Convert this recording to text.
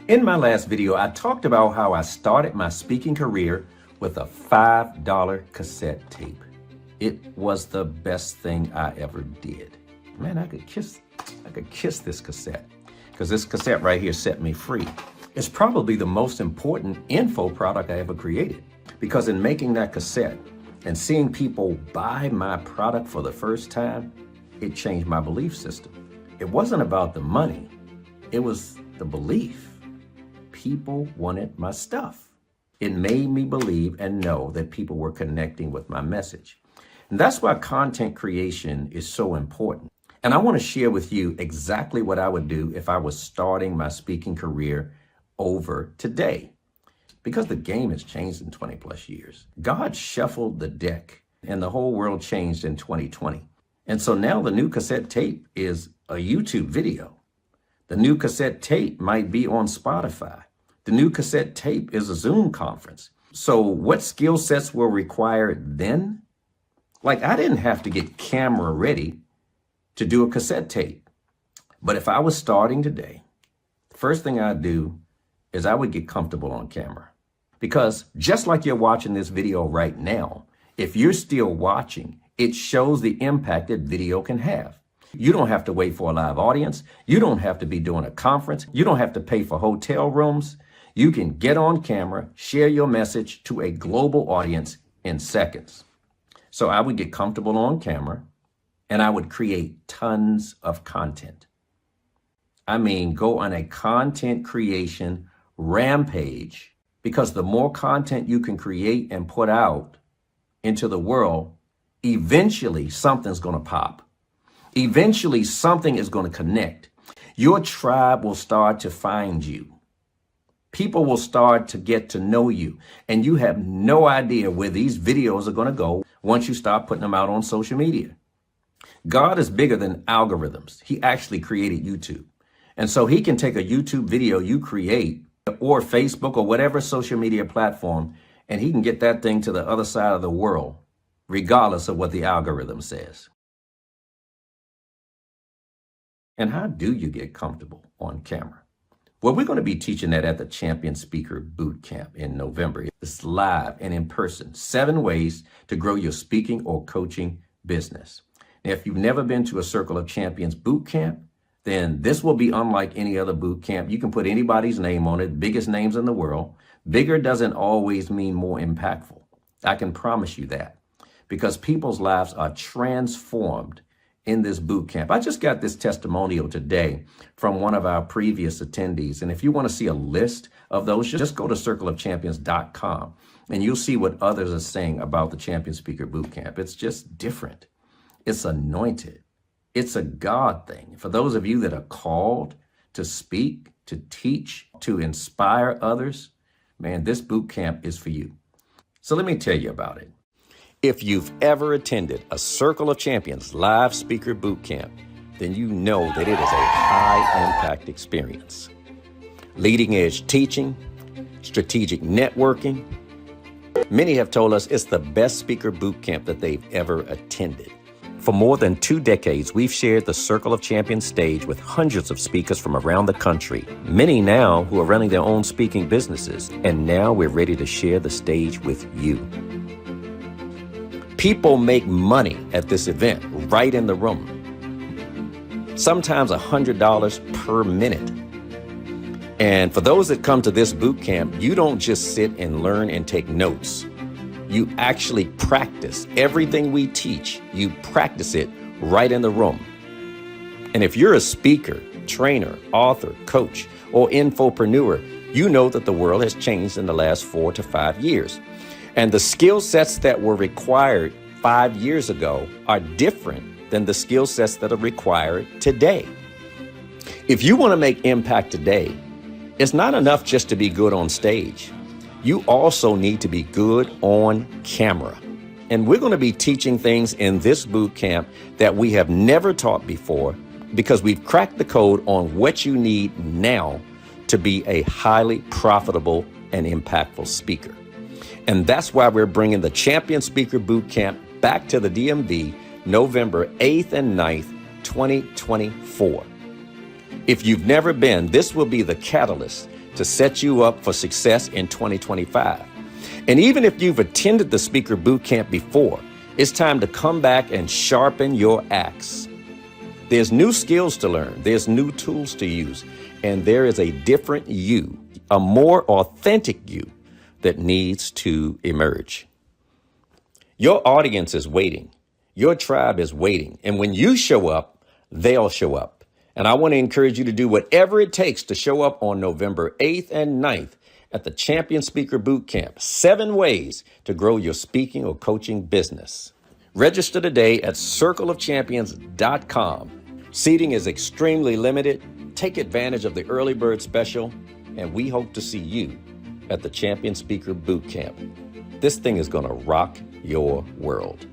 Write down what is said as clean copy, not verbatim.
In my last video, I talked about how I started my speaking career with a $5 cassette tape. It was the best thing I ever did. Man, I could kiss this cassette, because this cassette right here set me free. It's probably the most important info product I ever created, because in making that cassette and seeing people buy my product for the first time, it changed my belief system. It wasn't about the money, it was the belief. People wanted my stuff. It made me believe and know that people were connecting with my message. And that's why content creation is so important. And I want to share with you exactly what I would do if I was starting my speaking career over today. Because the game has changed in 20 plus years. God shuffled the deck and the whole world changed in 2020. And so now the new cassette tape is a YouTube video. The new cassette tape might be on Spotify. The new cassette tape is a Zoom conference. So what skill sets were required then? Like, I didn't have to get camera ready to do a cassette tape. But if I was starting today, the first thing I'd do is I would get comfortable on camera. Because just like you're watching this video right now, if you're still watching, it shows the impact that video can have. You don't have to wait for a live audience. You don't have to be doing a conference. You don't have to pay for hotel rooms. You can get on camera, share your message to a global audience in seconds. So I would get comfortable on camera and I would create tons of content. I mean, go on a content creation rampage, because the more content you can create and put out into the world, eventually something's going to pop. Eventually something is going to connect. Your tribe will start to find you. People will start to get to know you, and you have no idea where these videos are going to go once you start putting them out on social media. God is bigger than algorithms. He actually created YouTube. And so he can take a YouTube video you create, or Facebook or whatever social media platform, and he can get that thing to the other side of the world, regardless of what the algorithm says. And how do you get comfortable on camera? Well, we're going to be teaching that at the Champion Speaker Bootcamp in November. It's live and in person. 7 ways to grow your speaking or coaching business. Now, if you've never been to a Circle of Champions Bootcamp, then this will be unlike any other bootcamp. You can put anybody's name on it, biggest names in the world. Bigger doesn't always mean more impactful. I can promise you that, because people's lives are transformed in this boot camp. I just got this testimonial today from one of our previous attendees. And if you want to see a list of those, just go to circleofchampions.com and you'll see what others are saying about the Champion Speaker Bootcamp. It's just different. It's anointed. It's a God thing. For those of you that are called to speak, to teach, to inspire others, man, this boot camp is for you. So let me tell you about it. If you've ever attended a Circle of Champions live speaker boot camp, then you know that it is a high-impact experience. Leading-edge teaching, strategic networking. Many have told us it's the best speaker boot camp that they've ever attended. For more than 2 decades, we've shared the Circle of Champions stage with hundreds of speakers from around the country, many now who are running their own speaking businesses, and now we're ready to share the stage with you. People make money at this event right in the room. Sometimes $100 per minute. And for those that come to this boot camp, you don't just sit and learn and take notes. You actually practice everything we teach. You practice it right in the room. And if you're a speaker, trainer, author, coach, or infopreneur, you know that the world has changed in the last 4 to 5 years. And the skill sets that were required 5 years ago are different than the skill sets that are required today. If you want to make impact today, it's not enough just to be good on stage. You also need to be good on camera. And we're going to be teaching things in this boot camp that we have never taught before, because we've cracked the code on what you need now to be a highly profitable and impactful speaker. And that's why we're bringing the Champion Speaker Bootcamp back to the DMV November 8th and 9th, 2024. If you've never been, this will be the catalyst to set you up for success in 2025. And even if you've attended the Speaker Boot Camp before, it's time to come back and sharpen your axe. There's new skills to learn, there's new tools to use, and there is a different you, a more authentic you that needs to emerge. Your audience is waiting. Your tribe is waiting. And when you show up, they'll show up. And I want to encourage you to do whatever it takes to show up on November 8th and 9th at the Champion Speaker Boot Camp. 7 ways to grow your speaking or coaching business. Register today at circleofchampions.com. Seating is extremely limited. Take advantage of the early bird special, and we hope to see you at the Champion Speaker Boot Camp. This thing is going to rock your world.